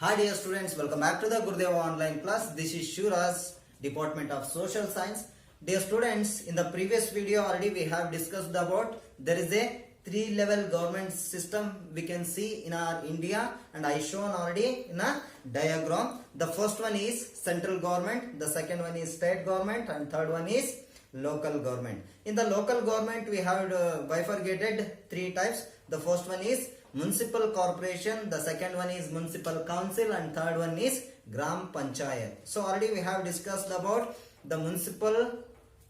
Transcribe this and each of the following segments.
Hi dear students, welcome back to the Gurudeva online class. This is Shuraj, Department of Social Science. Dear students, in the previous video already we have discussed about there is a three-level government system we can see in our India, and I shown already in a diagram. The first one is central government, the second one is state government, and third one is local government. In the local government we have bifurcated three types. The first one is municipal corporation, the second one is municipal council, and third one is gram panchayat. So already we have discussed about the municipal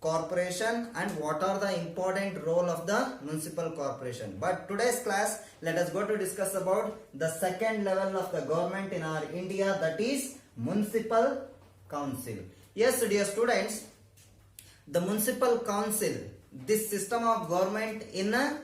corporation and what are the important role of the municipal corporation. But today's class, let us go to discuss about the second level of the government in our India, that is municipal council. Yes dear students, the municipal council, this system of government in a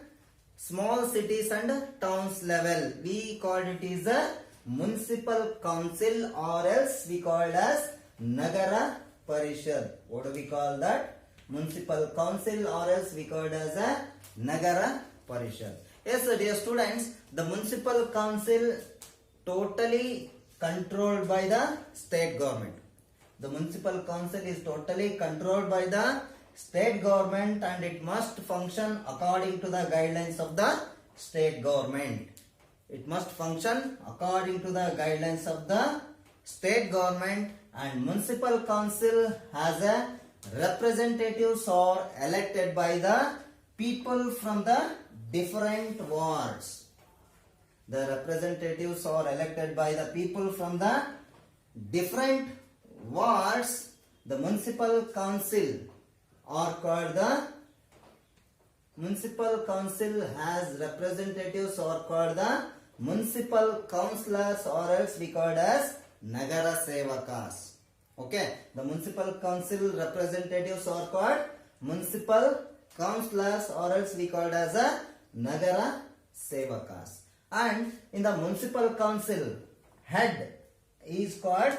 small cities and towns level, we call it is a municipal council, or else we call it as Nagara Parishad. What do we call that? Municipal council, or else we call it as a Nagara Parishad. Yes dear students, the municipal council totally controlled by the state government. The municipal council is totally controlled by the state government, and it must function according to the guidelines of the state government. It must function according to the guidelines of the state government, and municipal council has a representatives are elected by the people from the different wards. The representatives are elected by the people from the different wards. The municipal council are called the municipal council has representatives are called the municipal councillors, or else we call it as Nagara Sevakas. Okay, the municipal council representatives are called municipal councillors, or else we call it as a Nagara Sevakas. And in the municipal council, head is called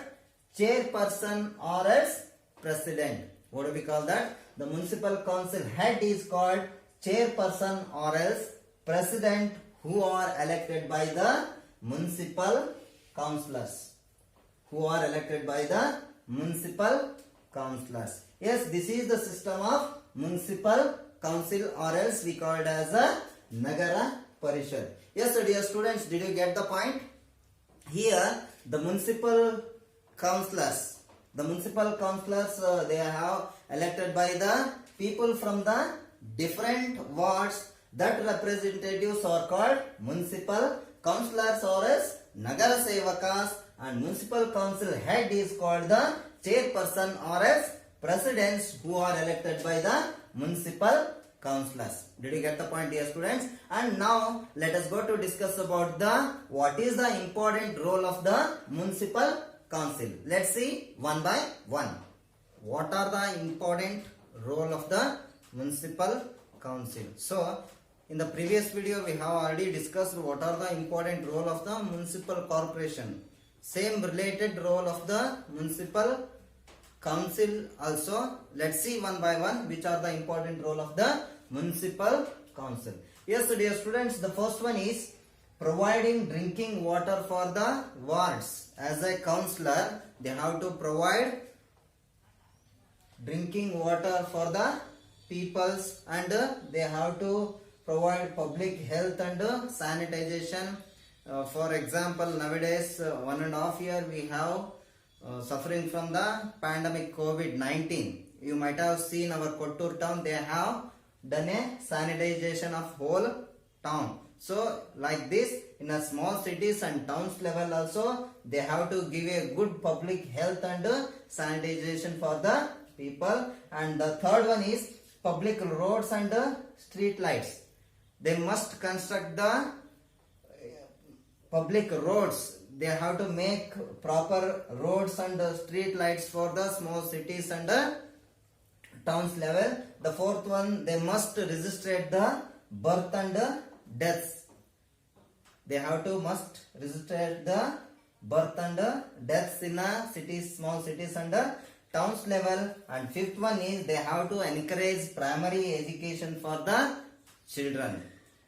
chairperson, or else president. What do we call that? The municipal council head is called chairperson, or else president, who are elected by the municipal councillors. Who are elected by the municipal councillors. Yes, this is the system of municipal council, or else we call it as a Nagara Parishad. Yes, dear students, did you get the point? Here, the municipal councillors, they have elected by the people from the different wards. That representatives are called municipal councillors, or as Nagara Sevakas, and municipal council head is called the chairperson, or as presidents, who are elected by the municipal councillors. Did you get the point, dear students? And now let us go to discuss about the what is the important role of the municipal council. Let's see one by one. What are the important role of the municipal council? So in the previous video we have already discussed what are the important role of the municipal corporation. Same related role of the municipal council also. Let's see one by one which are the important role of the municipal council. Yes dear students, the first one is providing drinking water for the wards. As a councillor, they have to provide drinking water for the peoples, and they have to provide public health and sanitization. For example, nowadays 1.5 years we have suffering from the pandemic COVID-19. You might have seen our Kottur town, they have done a sanitization of whole town. So like this, in a small cities and towns level also, they have to give a good public health and sanitization for the people. And the third one is public roads and street lights. They must construct the public roads. They have to make proper roads and street lights for the small cities and towns level. The fourth one, they must register the birth and deaths. They have to must register the birth and deaths in cities, small cities and towns level. And fifth one is they have to encourage primary education for the children.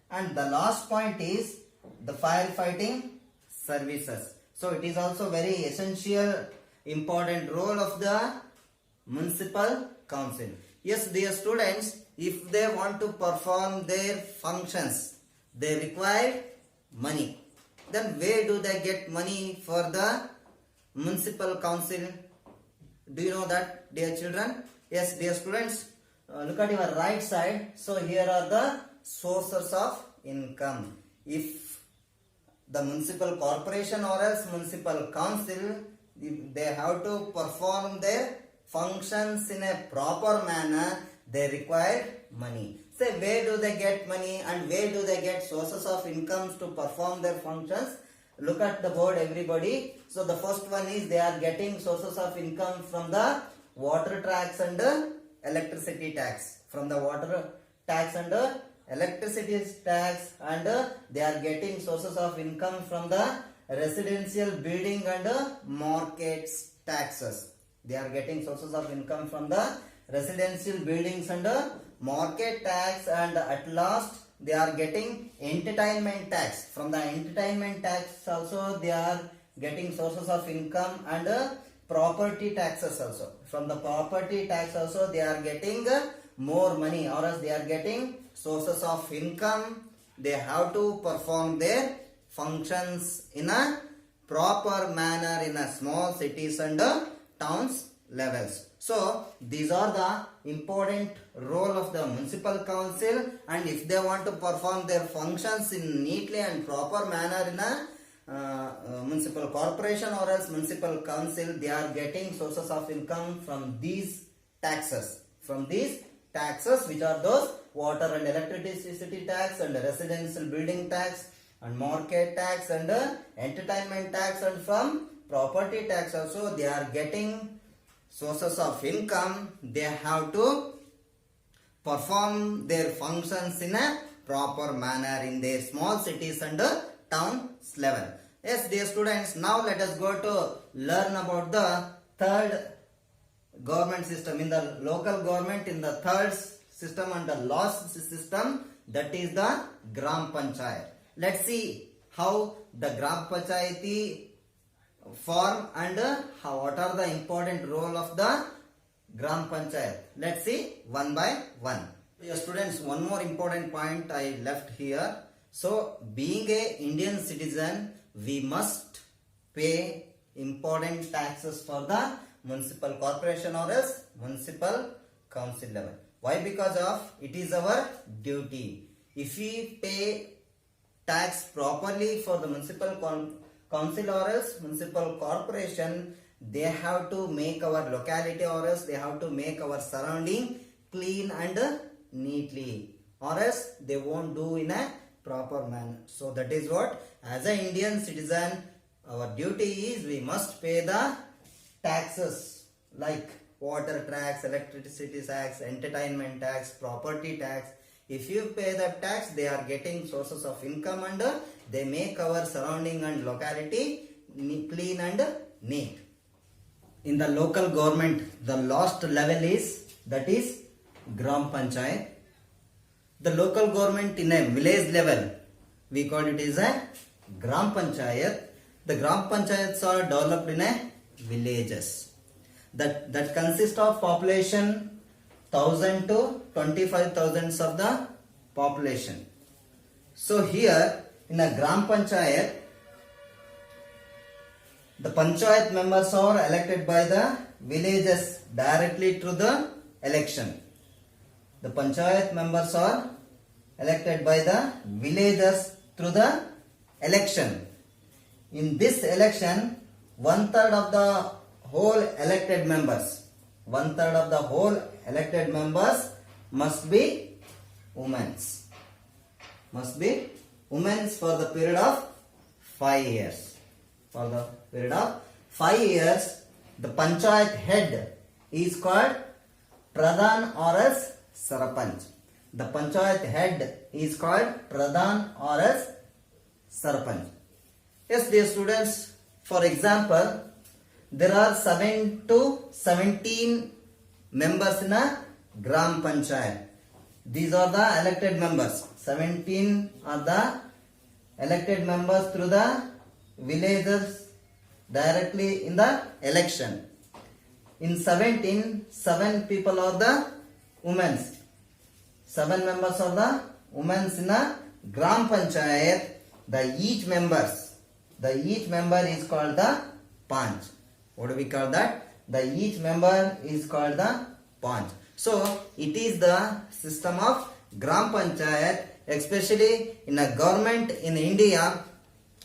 And the last point is the firefighting services. So it is also very essential, important role of the municipal council. Yes, dear students, if they want to perform their functions, they require money. Then where do they get money for the municipal council? Do you know that, dear children? Yes, dear students, look at your right side. So here are the sources of income. If the municipal corporation or else municipal council, if they have to perform their functions in a proper manner, they require money. Say, where do they get money and where do they get sources of incomes to perform their functions? Look at the board, everybody. So the first one is they are getting sources of income from the water tax and electricity tax. From the water tax and electricity tax, and they are getting sources of income from the residential building and markets taxes. They are getting sources of income from the residential buildings and market tax, and at last they are getting entertainment tax. From the entertainment tax also they are getting sources of income, and property taxes also. From the property tax also they are getting more money, or else they are getting sources of income. They have to perform their functions in a proper manner in a small cities and towns levels. So these are the important role of the municipal council, and if they want to perform their functions in neatly and proper manner in a municipal corporation or else municipal council, they are getting sources of income from these taxes. From these taxes, which are those water and electricity tax and residential building tax and market tax and entertainment tax, and from property tax also they are getting sources of income. They have to perform their functions in a proper manner in their small cities and towns level. Yes, dear students, now let us go to learn about the third government system. In the local government, in the third system and the last system, that is the Gram Panchayat. Let's see how the Gram Panchayati form and what are the important role of the Gram Panchayat. Let's see one by one. Yes, students, one more important point I left here. So being a Indian citizen, we must pay important taxes for the municipal corporation or else municipal council level. Why? Because of it is our duty. If we pay tax properly for the municipal council or else municipal corporation, they have to make our locality or else they have to make our surrounding clean and neatly, or else they won't do in a proper manner. So that is what, as an Indian citizen, our duty is we must pay the taxes like water tax, electricity tax, entertainment tax, property tax. If you pay the tax, they are getting sources of income and they make our surrounding and locality clean and neat. In the local government, the last level is, that is Gram Panchayat. The local government in a village level, we call it is a Gram Panchayat. The Gram Panchayats are developed in a villages that consist of population 1000 to 25,000 of the population. So here in a Gram Panchayat, the Panchayat members are elected by the villages directly through the election. The Panchayat members are elected by the villagers through the election. In this election, 1/3 of the whole elected members, 1/3 of the whole elected members must be women. Must be women for the period of 5 years. For the period of 5 years, the Panchayat head is called Pradhan or else Sarpanch. The Panchayat head is called Pradhan or else Sarpanch. Yes, dear students, for example, there are 7 to 17 members in a Gram Panchayat. These are the elected members. 17 are the elected members through the villagers directly in the election. In 17, 7 people are the women. 7 members are the women in a Gram Panchayat. The each member is called the Panch. What do we call that? The each member is called the Panch. So it is the system of Gram Panchayat, especially in a government in India.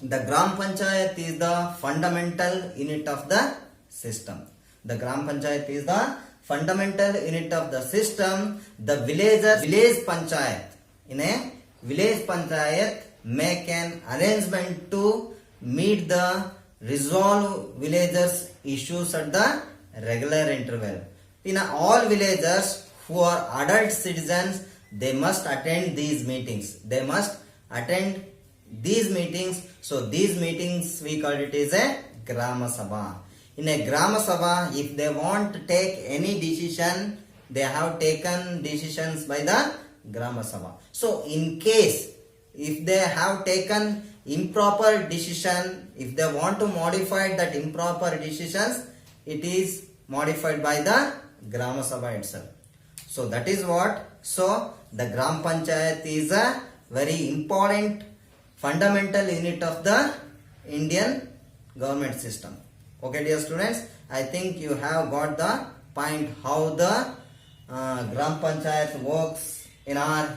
The Gram Panchayat is the fundamental unit of the system. The Gram Panchayat is the fundamental unit of the system. The village panchayat. In a village panchayat make an arrangement to meet the resolve villagers issues at the regular interval. In all villagers who are adult citizens, they must attend these meetings. They must attend these meetings. So these meetings we call it as a Grama Sabha. In a Grama Sabha, if they want to take any decision, they have taken decisions by the Grama Sabha. So in case if they have taken improper decision, if they want to modify that improper decisions, it is modified by the Grama Sabha itself. So that is what. So the Gram Panchayat is a very important fundamental unit of the Indian government system. Okay, dear students, I think you have got the point how the Gram Panchayat works in our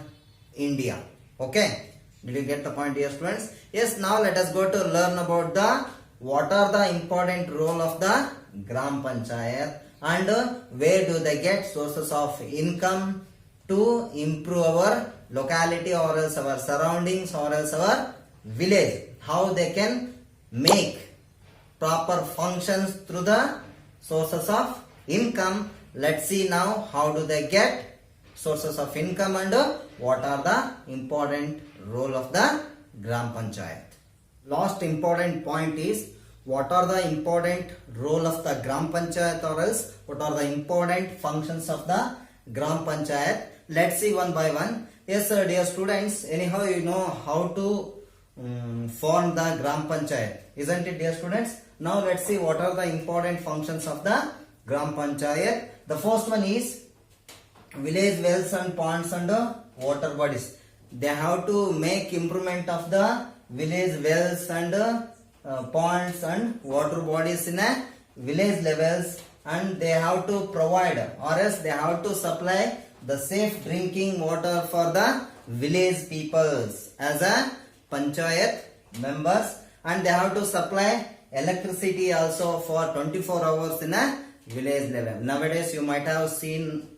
India. Okay, did you get the point, dear students? Yes, now let us go to learn about the what are the important role of the Gram Panchayat and where do they get sources of income to improve our locality or else our surroundings or else our village. How they can make proper functions through the sources of income. Let's see now how do they get sources of income and what are the important role of the Gram Panchayat. Last important point is what are the important role of the Gram Panchayat or else what are the important functions of the Gram Panchayat. Let's see one by one. Yes, sir, dear students, anyhow you know how to form the Gram Panchayat, isn't it, dear students? Now let's see what are the important functions of the Gram Panchayat. The first one is village wells and ponds and water bodies. They have to make improvement of the village wells and ponds and water bodies in a village levels, and they have to provide or else they have to supply the safe drinking water for the village peoples as a panchayat members, and they have to supply electricity also for 24 hours in a village level. Nowadays you might have seen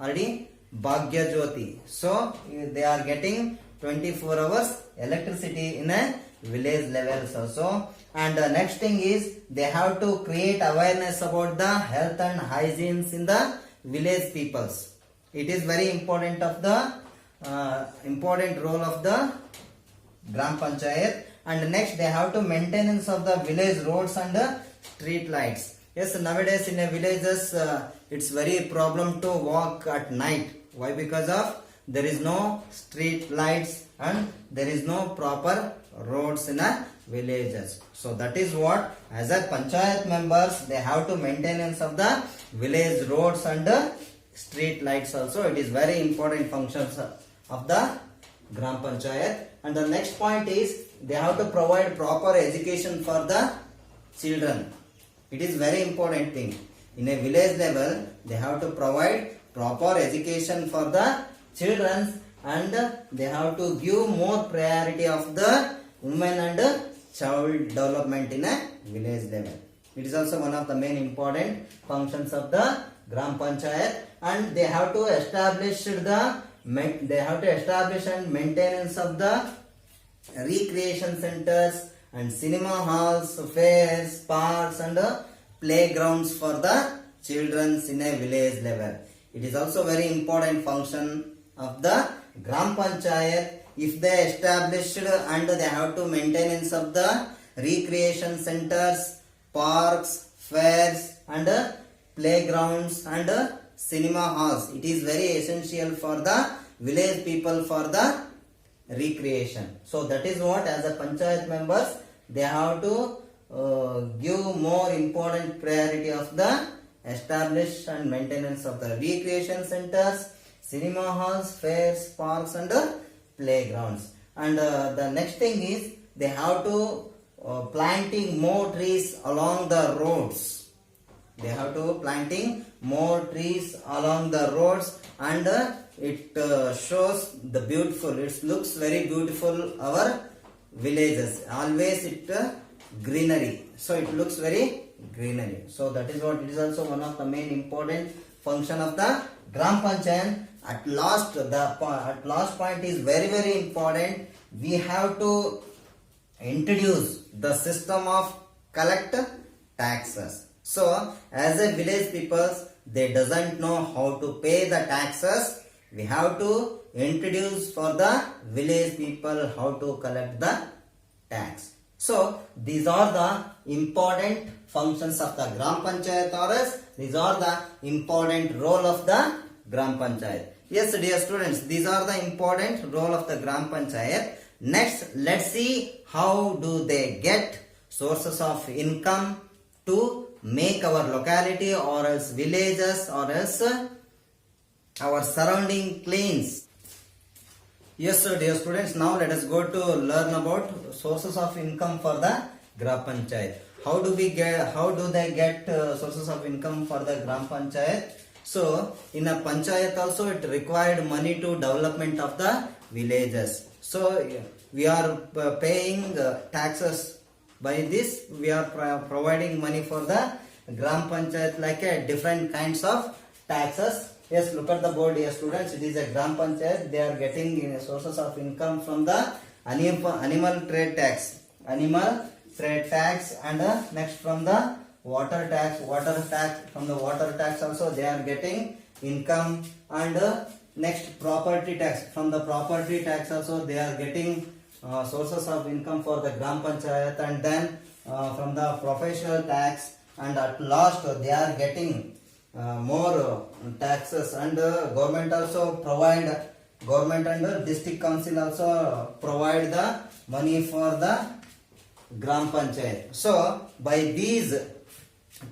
already Bhagya Jyoti. So they are getting 24 hours electricity in a village levels also. And the next thing is they have to create awareness about the health and hygiene in the village peoples. It is very important of the important role of the Gram Panchayat. And next they have to maintenance of the village roads and street lights. Yes, nowadays in a villages it's very problem to walk at night. Why? Because of there is no street lights and there is no proper roads in a villages. So that is what as a panchayat members they have to maintenance of the village roads and street lights also. It is very important functions of the Gram Panchayat. And the next point is they have to provide proper education for the children. It is very important thing. In a village level they have to provide proper education for the children, and they have to give more priority of the women and child development in a village level. It is also one of the main important functions of the Gram Panchayat. And they have to establish and maintenance of the recreation centers and cinema halls, fairs, parks and playgrounds for the children in a village level. It is also very important function of the Gram Panchayat. If they established and they have to maintenance of the recreation centers, parks, fairs and playgrounds and cinema halls. It is very essential for the village people for the recreation. So that is what as a panchayat members they have to give more important priority of the establish and maintenance of the recreation centers, cinema halls, fairs, parks and playgrounds. And the next thing is they have to planting more trees along the roads. They have to planting more trees along the roads, and it shows the beautiful. It looks very beautiful our villages. Always it greenery. So it looks very greenery. So that is what it is also one of the main important function of the Gram Panchayat. At last point is very important. We have to introduce the system of collect taxes. So as a village people, they doesn't know how to pay the taxes. We have to introduce for the village people how to collect the tax. So these are the important functions of the Gram Panchayat, or else these are the important role of the Gram Panchayat. Yes, dear students, these are the important role of the Gram Panchayat. Next, let's see how do they get sources of income to make our locality or else villages or else our surrounding cleans. Yes, sir, dear students, now let us go to learn about sources of income for the Gram Panchayat. How do they get sources of income for the Gram Panchayat? So in a panchayat also it required money to development of the villages. So we are paying taxes. By this we are providing money for the Gram Panchayat, like different kinds of taxes. Yes, look at the board here, students. It is a Gram Panchayat. They are getting sources of income from the animal trade tax, and next from the water tax. From the water tax also they are getting income, and next property tax. From the property tax also they are getting sources of income for the Gram Panchayat, and then from the professional tax, and at last they are getting more taxes, and government and district council also provide the money for the Gram Panchayat. So by these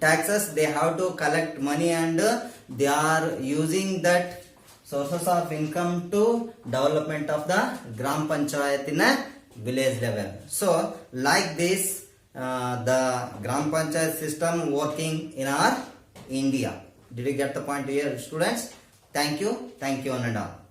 taxes they have to collect money, and they are using that sources of income to development of the Gram Panchayat in a village level. So like this the Gram Panchayat system working in our India. Did you get the point here, students? Thank you one and all.